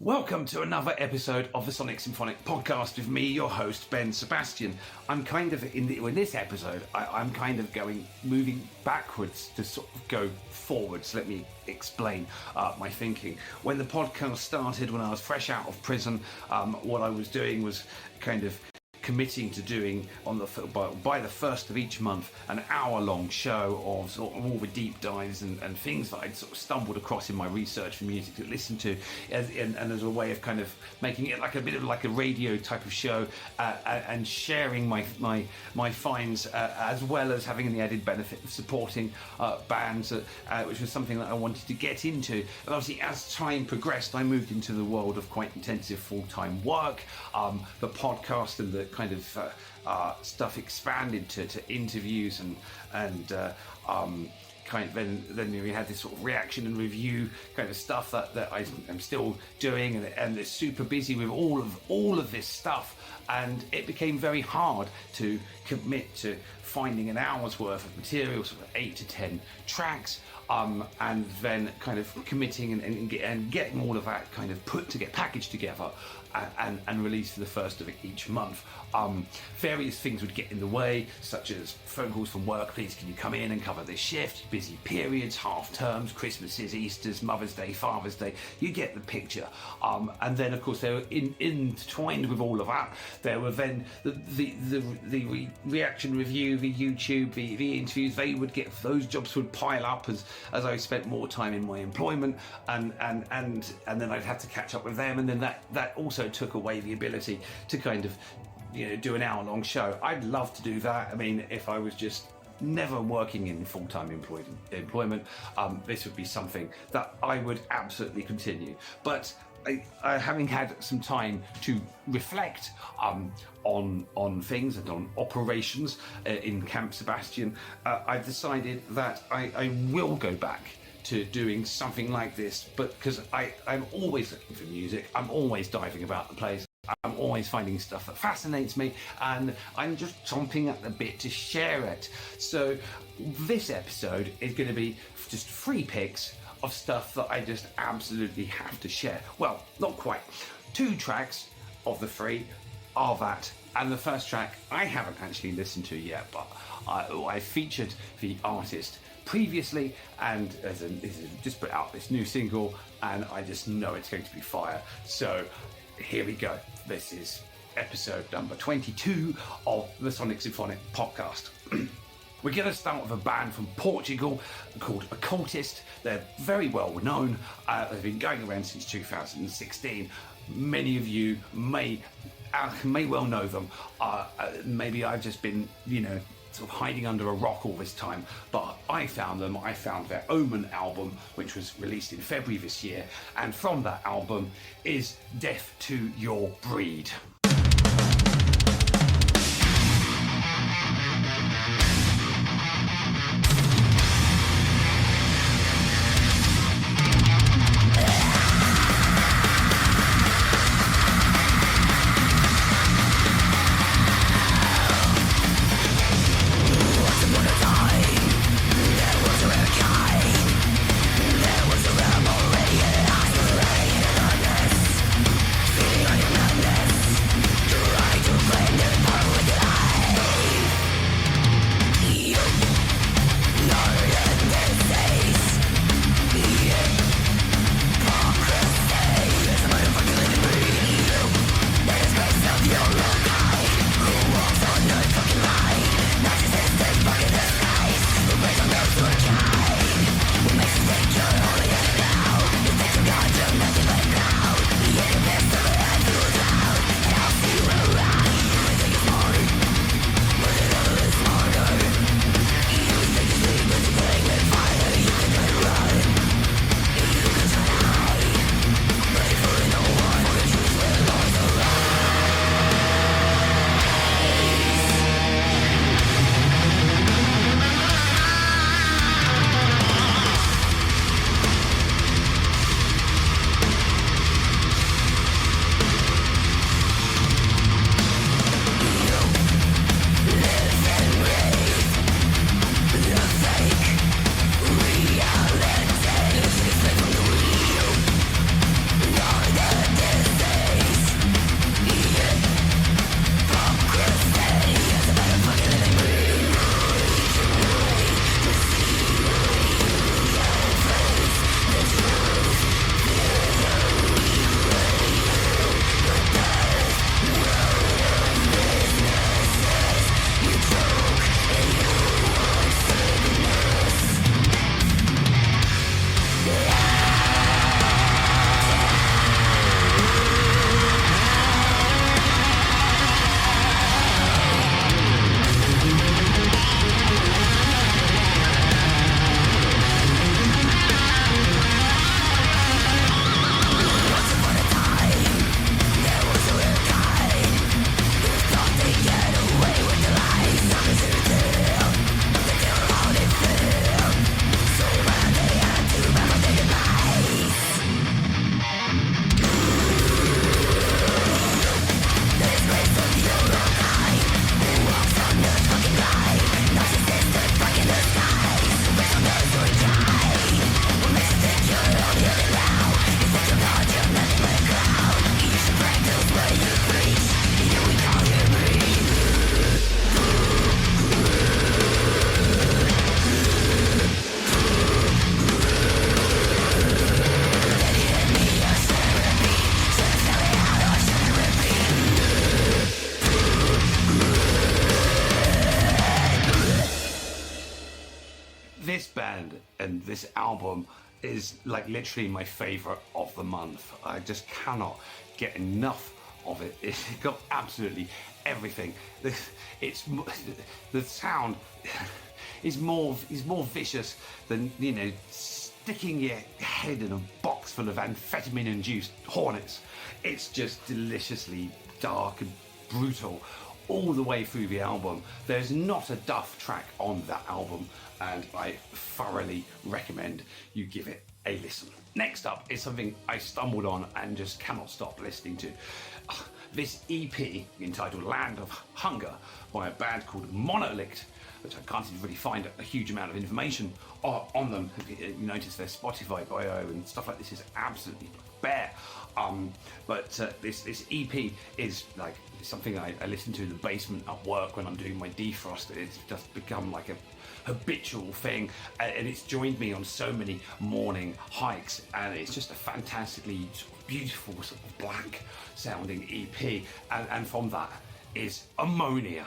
Welcome to another episode of the Sonic Symphonic podcast with me, your host, Ben Sebastian. I'm kind of, in this episode, I'm kind of moving backwards to sort of go forwards. Let me explain my thinking. When the podcast started, when I was fresh out of prison, what I was doing was kind of committing to doing by the first of each month an hour-long show of sort of all the deep dives and things that I'd sort of stumbled across in my research for music to listen to, and as a way of kind of making it like a bit of like a radio type of show, and sharing my finds, as well as having the added benefit of supporting bands, which was something that I wanted to get into. And obviously, as time progressed, I moved into the world of quite intensive full-time work. The podcast and the kind of stuff expanded to interviews and kind of then we had this sort of reaction and review kind of stuff that I'm still doing, and it's super busy with all of this stuff, and it became very hard to commit to finding an hour's worth of material, sort of 8 to 10 tracks, and then kind of committing and getting all of that kind of packaged together and released for the first of each month. Various things would get in the way, such as phone calls from work: please can you come in and cover this shift, busy periods, half terms, Christmases, Easters, Mother's Day, Father's Day, you get the picture. And then of course they were intertwined with all of that. There were then the reaction review, the YouTube, the interviews. Those jobs would pile up as I spent more time in my employment, and then I'd have to catch up with them, and then that also took away the ability to kind of, do an hour-long show. I'd love to do that. I mean, if I was just never working in full-time employment, this would be something that I would absolutely continue. But having had some time to reflect on things and on operations in Camp Sebastian, I've decided that I will go back to doing something like this, but because I'm always looking for music, I'm always diving about the place, I'm always finding stuff that fascinates me, and I'm just chomping at the bit to share it. So this episode is going to be just 3 picks of stuff that I just absolutely have to share. Well, not quite. 2 tracks of the 3 are that, and the first track I haven't actually listened to yet, but I featured the artist previously, and just put out this new single, and I just know it's going to be fire. So here we go. This is episode number 22 of the Sonic Symphonic podcast. We're going to start with a band from Portugal called OkkultIST. They're very well known. They've been going around since 2016. Many of you may well know them. Maybe I've just been, sort of hiding under a rock all this time, but I found them. I found their O.M.E.N album, which was released in February this year, and from that album is Death to Your Breed. Feeling on your madness. this album is like literally my favorite of the month. I just cannot get enough of it. It's got absolutely everything. It's the sound is more vicious than, you know, sticking your head in a box full of amphetamine-induced hornets. It's just deliciously dark and brutal all the way through the album. There's not a duff track on that album, and I thoroughly recommend you give it a listen. Next up is something I stumbled on and just cannot stop listening to. This EP, entitled Land of Hunger, by a band called MONOLICHT, which I can't really find a huge amount of information on them. You notice their Spotify bio and stuff like this is absolutely bare. But this EP is like something I listen to in the basement at work when I'm doing my defrost. It's just become like a habitual thing, and it's joined me on so many morning hikes, and it's just a fantastically sort of beautiful sort of black sounding EP, and from that is Ammonia.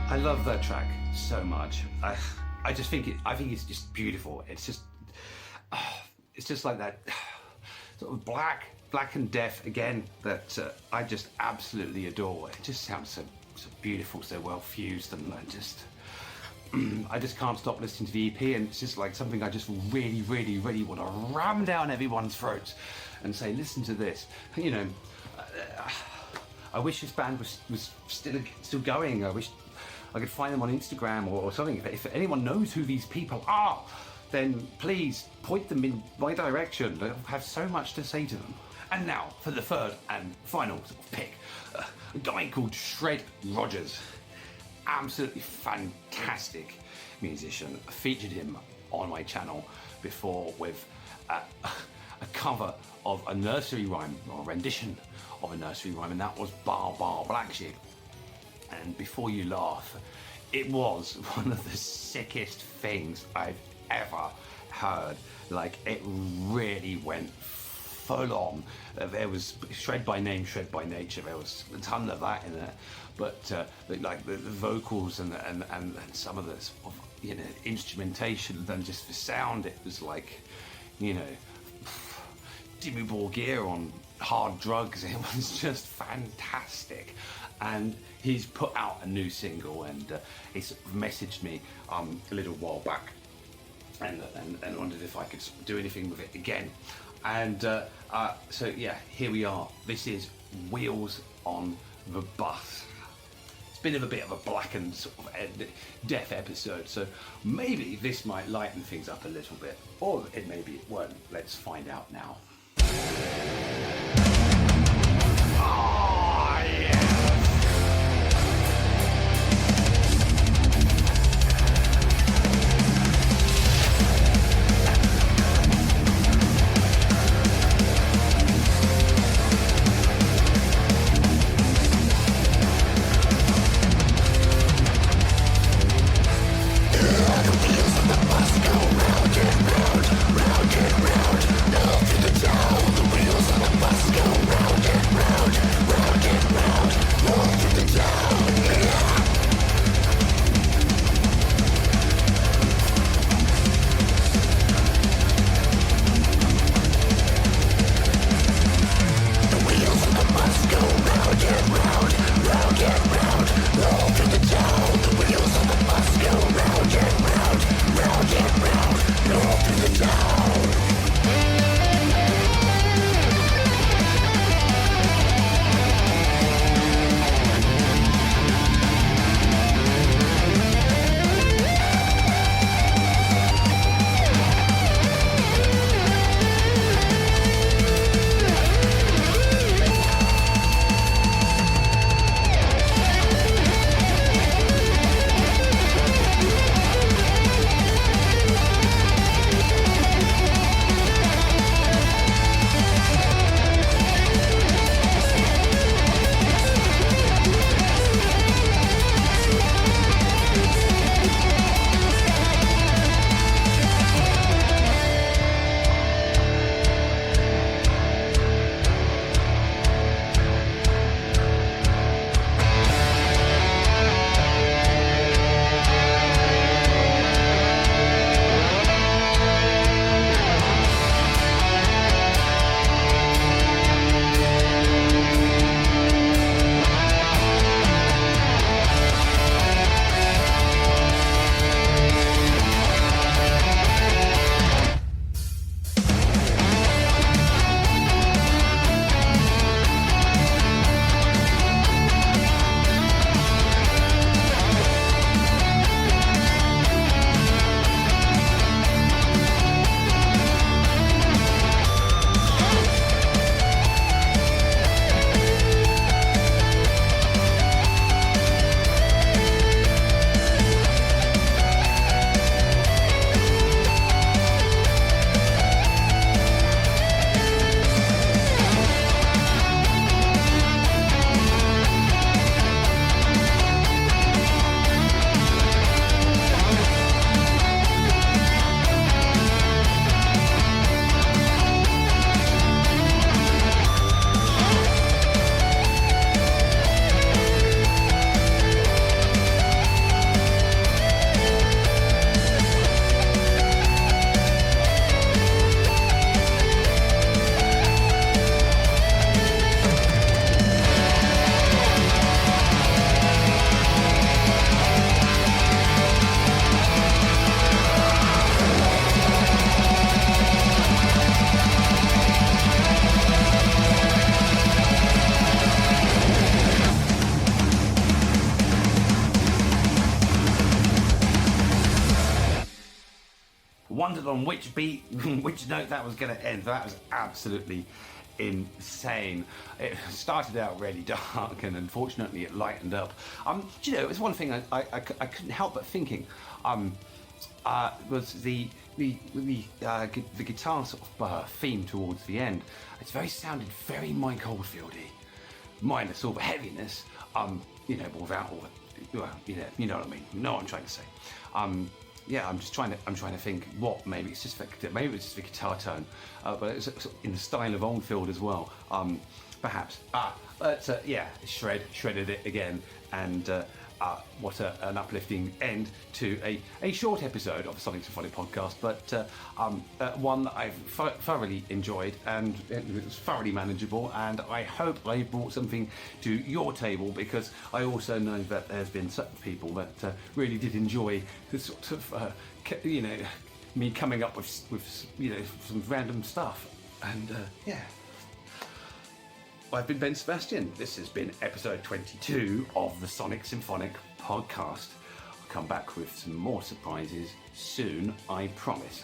I love that track so much. I just think I think it's just beautiful. It's just like that sort of black and deaf again that I just absolutely adore. It just sounds so beautiful, so well fused, and I just can't stop listening to the EP, and it's just like something I just really want to ram down everyone's throats and say, listen to this. You know, I wish this band was still going. I wish I could find them on Instagram or something. If anyone knows who these people are, then please point them in my direction. I have so much to say to them. And now for the third and final sort of pick, a guy called ShredRogers. Absolutely fantastic musician. I featured him on my channel before with a cover of a nursery rhyme, or a rendition of a nursery rhyme, and that was Bar Bar Black Sheep. And before you laugh, it was one of the sickest things I've ever heard. Like, it really went full on. There was shred by name, shred by nature. There was a ton of that in there, but like the vocals and some of the sort of, you know, instrumentation and just the sound. It was like, you know, Dimmu Borgir on hard drugs. It was just fantastic. And he's put out a new single, and he sort of messaged me a little while back and wondered if I could do anything with it again. And so yeah, here we are. This is Wheels on the Bus. It's been a bit of a blackened sort of death episode, so maybe this might lighten things up a little bit, or maybe it won't. Let's find out now. Oh, yeah. Round and round, wondered on which beat, which note that was going to end. That was absolutely insane. It started out really dark, and unfortunately it lightened up. Do you know, it was one thing I couldn't help but thinking. Was the guitar sort of theme towards the end. It's sounded very Mike Oldfieldy, minus all the heaviness. You know, but without all the, well, you know what I mean. You know what I'm trying to say. Yeah, I'm trying to think what maybe it's just the guitar tone, but it's in the style of Oldfield as well. Perhaps. But yeah, shredded it again, and what an uplifting end to a short episode of the Sonic Symphonic podcast, but one that I've thoroughly enjoyed, and it was thoroughly manageable, and I hope I brought something to your table, because I also know that there's been certain people that really did enjoy the sort of, you know, me coming up with you know, some random stuff, and yeah. I've been Ben Sebastian. This has been episode 22 of the Sonic Symphonic podcast. I'll come back with some more surprises soon, I promise.